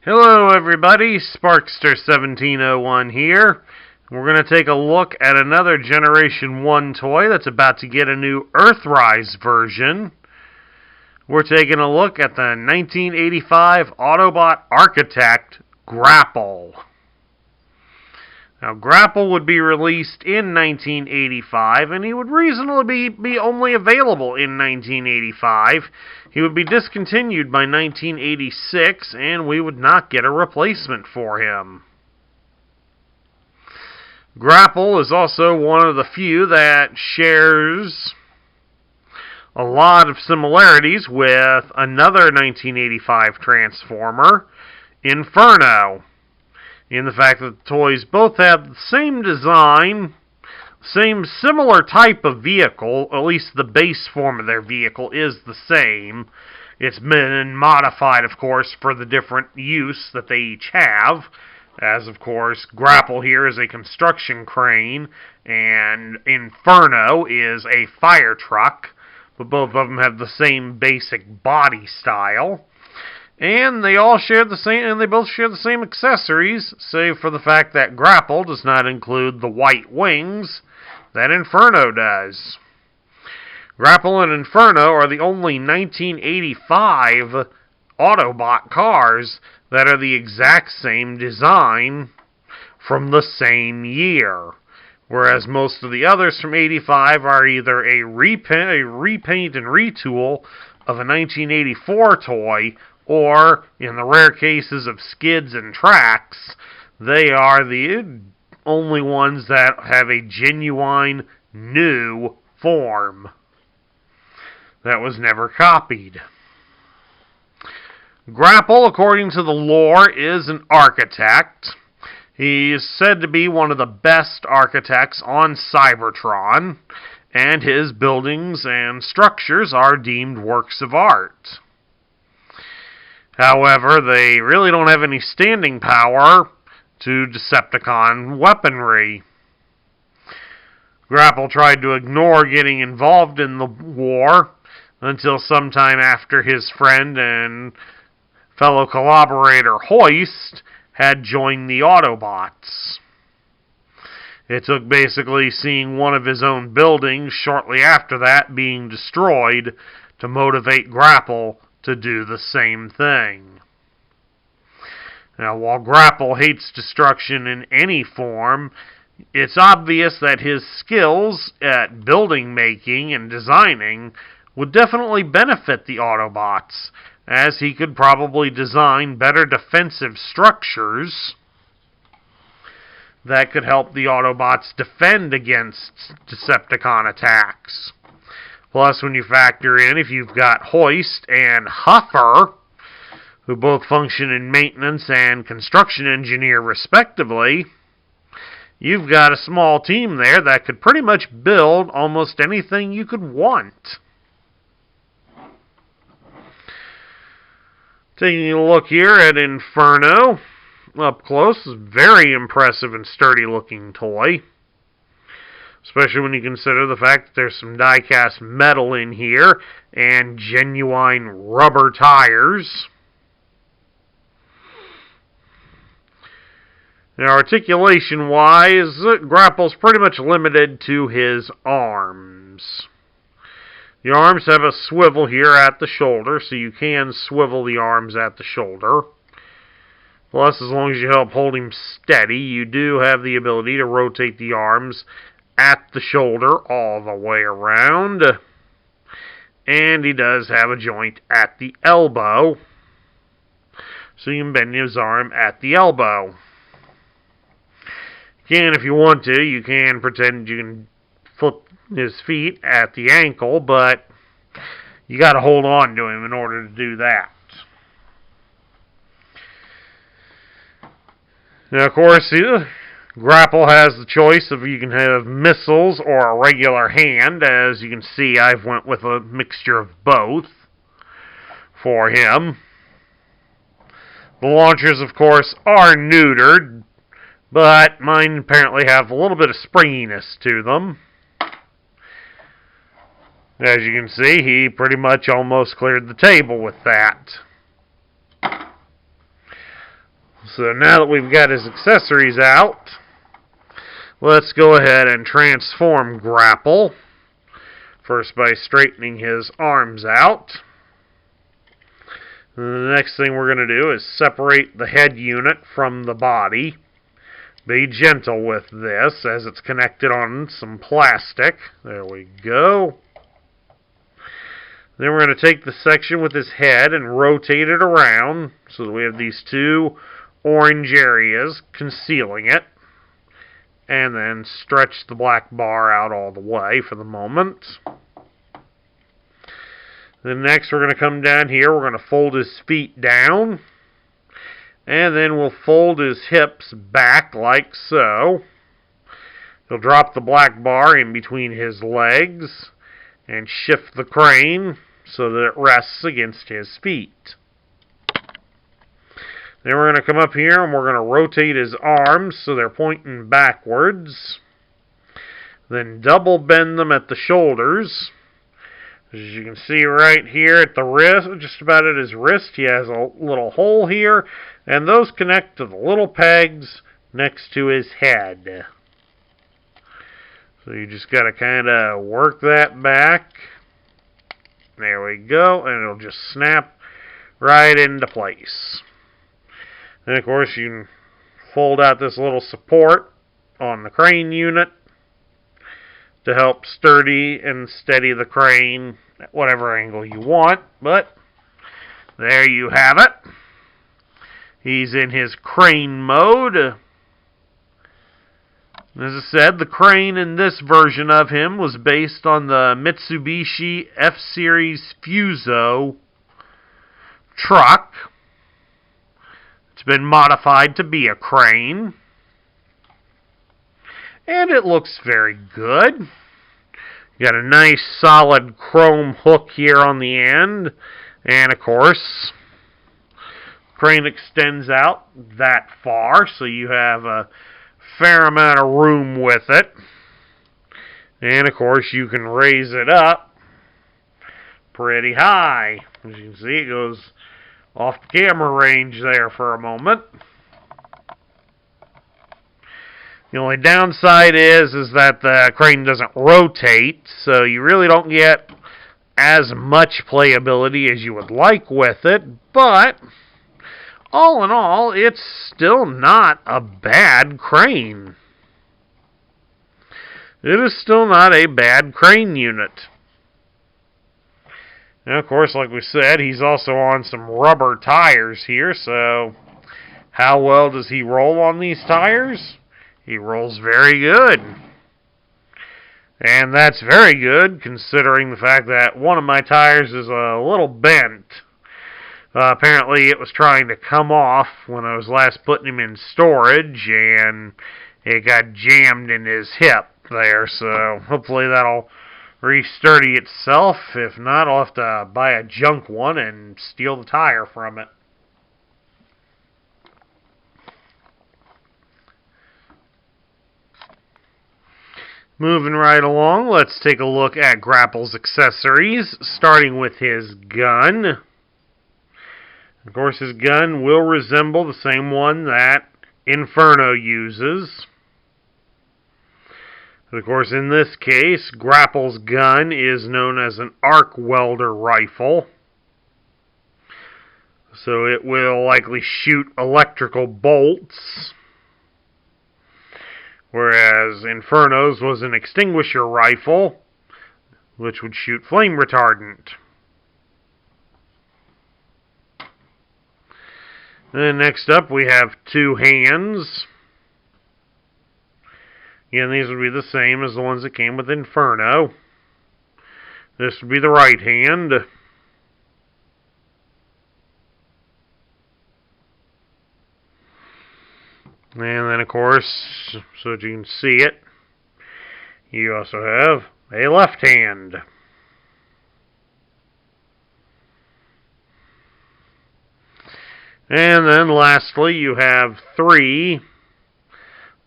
Hello everybody, Sparkster1701 here. We're going to take a look at another Generation 1 toy that's about to get a new Earthrise version. We're taking a look at the 1985 Autobot Architect, Grapple. Now, Grapple would be released in 1985, and he would reasonably be only available in 1985. He would be discontinued by 1986, and we would not get a replacement for him. Grapple is also one of the few that shares a lot of similarities with another 1985 Transformer, Inferno, in the fact that the toys both have the same design, same similar type of vehicle, at least the base form of their vehicle is the same. It's been modified, of course, for the different use that they each have, as, of course, Grapple here is a construction crane, and Inferno is a fire truck, but both of them have the same basic body style. And they all share the same, and they both share the same accessories, save for the fact that Grapple does not include the white wings that Inferno does. Grapple and Inferno are the only 1985 Autobot cars that are the exact same design from the same year, whereas most of the others from 85 are either a repaint and retool of a 1984 toy, or, in the rare cases of skids and tracks, they are the only ones that have a genuine new form that was never copied. Grapple, according to the lore, is an architect. He is said to be one of the best architects on Cybertron, and his buildings and structures are deemed works of art. However, they really don't have any standing power to Decepticon weaponry. Grapple tried to ignore getting involved in the war until sometime after his friend and fellow collaborator Hoist had joined the Autobots. It took basically seeing one of his own buildings shortly after that being destroyed to motivate Grapple to do the same thing. Now, while Grapple hates destruction in any form, it's obvious that his skills at building making and designing would definitely benefit the Autobots, as he could probably design better defensive structures that could help the Autobots defend against Decepticon attacks. Plus, when you factor in, if you've got Hoist and Huffer, who both function in maintenance and construction engineer respectively, you've got a small team there that could pretty much build almost anything you could want. Taking a look here at Inferno, up close, very impressive and sturdy looking toy. Especially when you consider the fact that there's some die-cast metal in here and genuine rubber tires. Now, articulation-wise, Grapple's pretty much limited to his arms. The arms have a swivel here at the shoulder, so you can swivel the arms at the shoulder. Plus, as long as you help hold him steady, you do have the ability to rotate the arms at the shoulder all the way around. And he does have a joint at the elbow, so you can bend his arm at the elbow. Again, if you want to, you can pretend you can flip his feet at the ankle, but you got to hold on to him in order to do that. Now, of course, Grapple has the choice of you can have missiles or a regular hand. As you can see, I've went with a mixture of both for him. The launchers, of course, are neutered, but mine apparently have a little bit of springiness to them. As you can see, he pretty much almost cleared the table with that. So now that we've got his accessories out, let's go ahead and transform Grapple. First by straightening his arms out. And the next thing we're going to do is separate the head unit from the body. Be gentle with this as it's connected on some plastic. There we go. Then we're going to take the section with his head and rotate it around so that we have these two orange areas concealing it. And then stretch the black bar out all the way for the moment. Then next we're going to come down here. We're going to fold his feet down. And then we'll fold his hips back like so. He'll drop the black bar in between his legs and shift the crane so that it rests against his feet. Then we're going to come up here and we're going to rotate his arms so they're pointing backwards. Then double bend them at the shoulders. As you can see right here at the wrist, just about at his wrist, he has a little hole here. And those connect to the little pegs next to his head. So you just got to kind of work that back. There we go. And it'll just snap right into place. And of course you can fold out this little support on the crane unit to help sturdy and steady the crane at whatever angle you want. But there you have it. He's in his crane mode. As I said, the crane in this version of him was based on the Mitsubishi F-Series Fuso truck. It's been modified to be a crane. And it looks very good. You got a nice solid chrome hook here on the end. And of course, the crane extends out that far, so you have a fair amount of room with it. And of course, you can raise it up pretty high. As you can see, it goes off the camera range there for a moment. The only downside is that the crane doesn't rotate, so you really don't get as much playability as you would like with it, but all in all, it's still not a bad crane. It is still not a bad crane unit. Now, of course, like we said, he's also on some rubber tires here, so how well does he roll on these tires? He rolls very good. And that's very good, considering the fact that one of my tires is a little bent. Apparently, it was trying to come off when I was last putting him in storage, and it got jammed in his hip there, so hopefully that'll re-sturdy itself. If not, I'll have to buy a junk one and steal the tire from it. Moving right along, let's take a look at Grapple's accessories, starting with his gun. Of course, his gun will resemble the same one that Inferno uses. But of course, in this case, Grapple's gun is known as an arc welder rifle. So it will likely shoot electrical bolts. Whereas Inferno's was an extinguisher rifle, which would shoot flame retardant. Then next up we have two hands. Again, these would be the same as the ones that came with Inferno. This would be the right hand. And then, of course, so that you can see it, you also have a left hand. And then lastly, you have three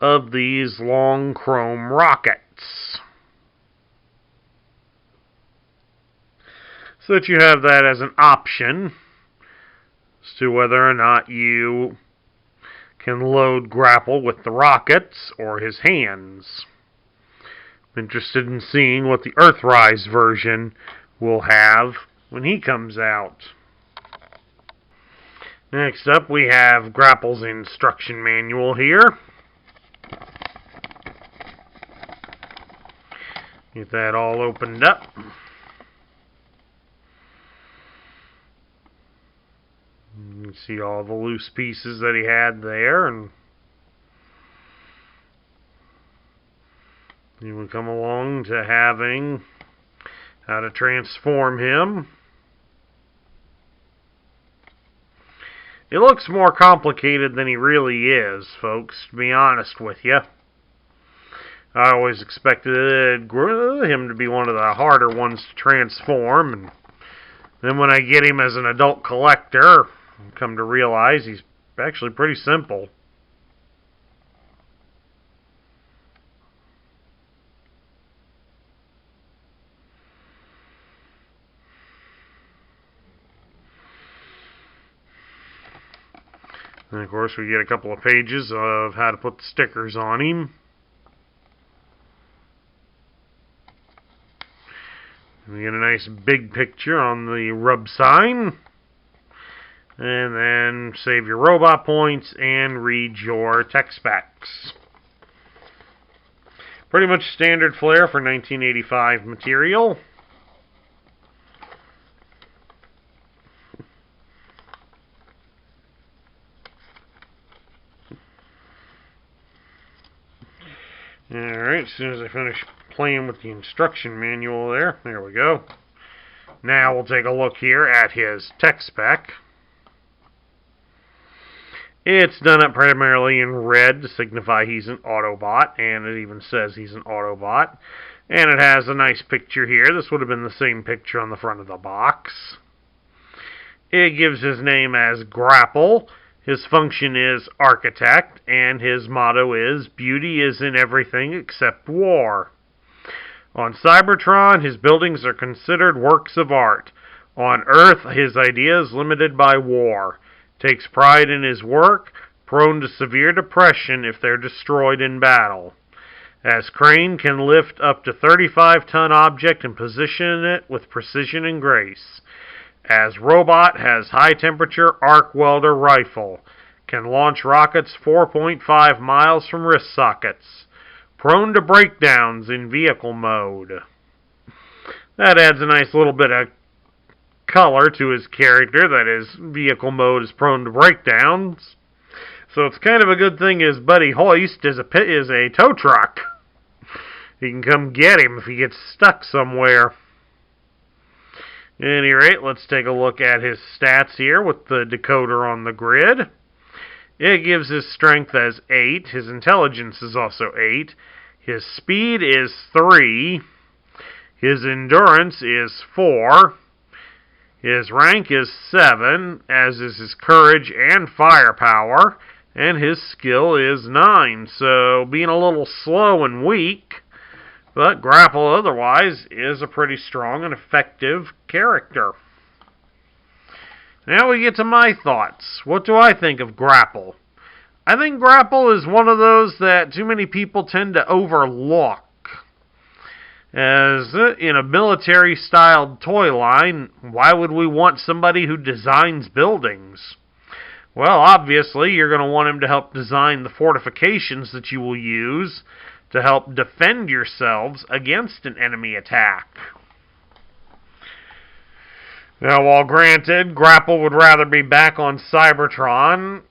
of these long chrome rockets. So that you have that as an option as to whether or not you can load Grapple with the rockets or his hands. I'm interested in seeing what the Earthrise version will have when he comes out. Next up, we have Grapple's instruction manual here. Get that all opened up. You can see all the loose pieces that he had there, and then we come along to having how to transform him. It looks more complicated than he really is, folks, to be honest with you. I always expected him to be one of the harder ones to transform, and then when I get him as an adult collector, I come to realize he's actually pretty simple. And of course we get a couple of pages of how to put the stickers on him. We get a nice big picture on the rub sign. And then save your robot points and read your tech specs. Pretty much standard flair for 1985 material. Alright, as soon as I finish playing with the instruction manual there we go. Now we'll take a look here at his tech spec. It's done up primarily in red to signify he's an Autobot, and it even says he's an Autobot. And it has a nice picture here. This would have been the same picture on the front of the box. It gives his name as Grapple. His function is Architect, and his motto is, "Beauty is in everything except war." On Cybertron, his buildings are considered works of art. On Earth, his idea is limited by war. Takes pride in his work, prone to severe depression if they're destroyed in battle. As Crane can lift up to 35-ton object and position it with precision and grace. As Robot has high-temperature arc welder rifle. Can launch rockets 4.5 miles from wrist sockets. Prone to breakdowns in vehicle mode. That adds a nice little bit of color to his character, that his vehicle mode is prone to breakdowns. So it's kind of a good thing his buddy Hoist is a tow truck. He can come get him if he gets stuck somewhere. At any rate, let's take a look at his stats here with the decoder on the grid. It gives his strength as 8. His intelligence is also 8. His speed is 3. His endurance is 4. His rank is 7, as is his courage and firepower. And his skill is 9. So, being a little slow and weak, but Grapple otherwise is a pretty strong and effective character. Now we get to my thoughts. What do I think of Grapple? I think Grapple is one of those that too many people tend to overlook. As in a military-styled toy line, why would we want somebody who designs buildings? Well, obviously, you're going to want him to help design the fortifications that you will use to help defend yourselves against an enemy attack. Now, while granted, Grapple would rather be back on Cybertron,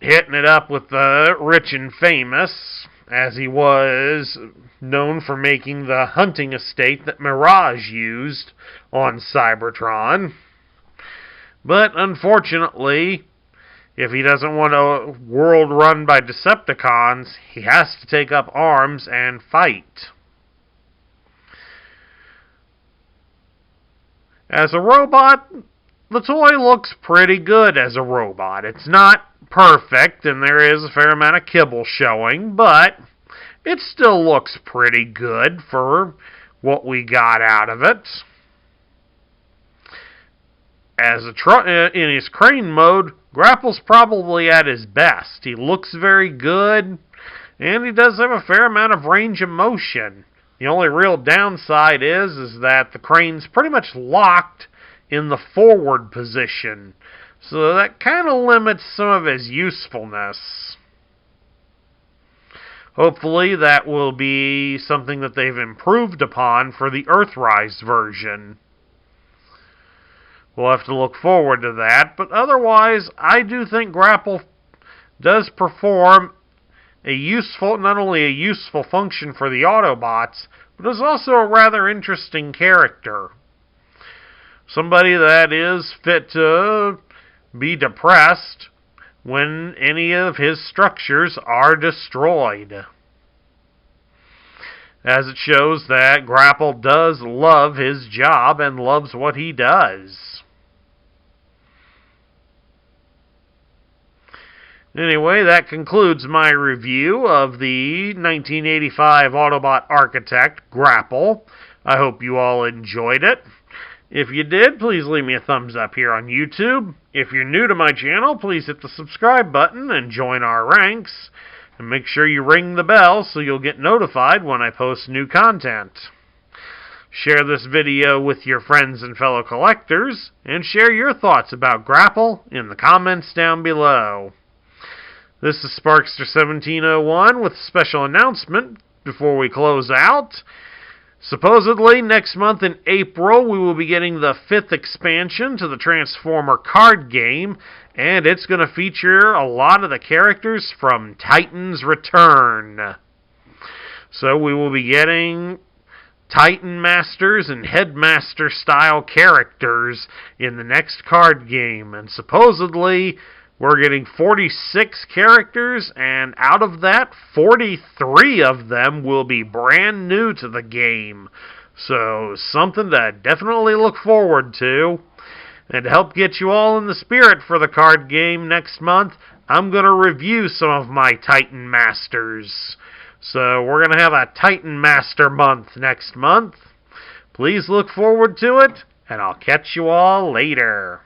hitting it up with the rich and famous, as he was known for making the hunting estate that Mirage used on Cybertron. But, unfortunately, if he doesn't want a world run by Decepticons, he has to take up arms and fight. As a robot, the toy looks pretty good as a robot. It's not perfect, and there is a fair amount of kibble showing, but it still looks pretty good for what we got out of it. As in his Crane mode, Grapple's probably at his best. He looks very good, and he does have a fair amount of range of motion. The only real downside is that the crane's pretty much locked in the forward position, so that kind of limits some of his usefulness. Hopefully that will be something that they've improved upon for the Earthrise version. We'll have to look forward to that, but otherwise, I do think Grapple does perform not only a useful function for the Autobots, but is also a rather interesting character. Somebody that is fit to be depressed when any of his structures are destroyed. As it shows that Grapple does love his job and loves what he does. Anyway, that concludes my review of the 1985 Autobot Architect, Grapple. I hope you all enjoyed it. If you did, please leave me a thumbs up here on YouTube. If you're new to my channel, please hit the subscribe button and join our ranks. And make sure you ring the bell so you'll get notified when I post new content. Share this video with your friends and fellow collectors, and share your thoughts about Grapple in the comments down below. This is Sparkster1701 with a special announcement before we close out. Supposedly, next month in April, we will be getting the 5th expansion to the Transformer card game, and it's going to feature a lot of the characters from Titan's Return. So we will be getting Titan Masters and Headmaster style characters in the next card game, and supposedly we're getting 46 characters, and out of that, 43 of them will be brand new to the game. So, something to definitely look forward to. And to help get you all in the spirit for the card game next month, I'm going to review some of my Titan Masters. So, we're going to have a Titan Master month next month. Please look forward to it, and I'll catch you all later.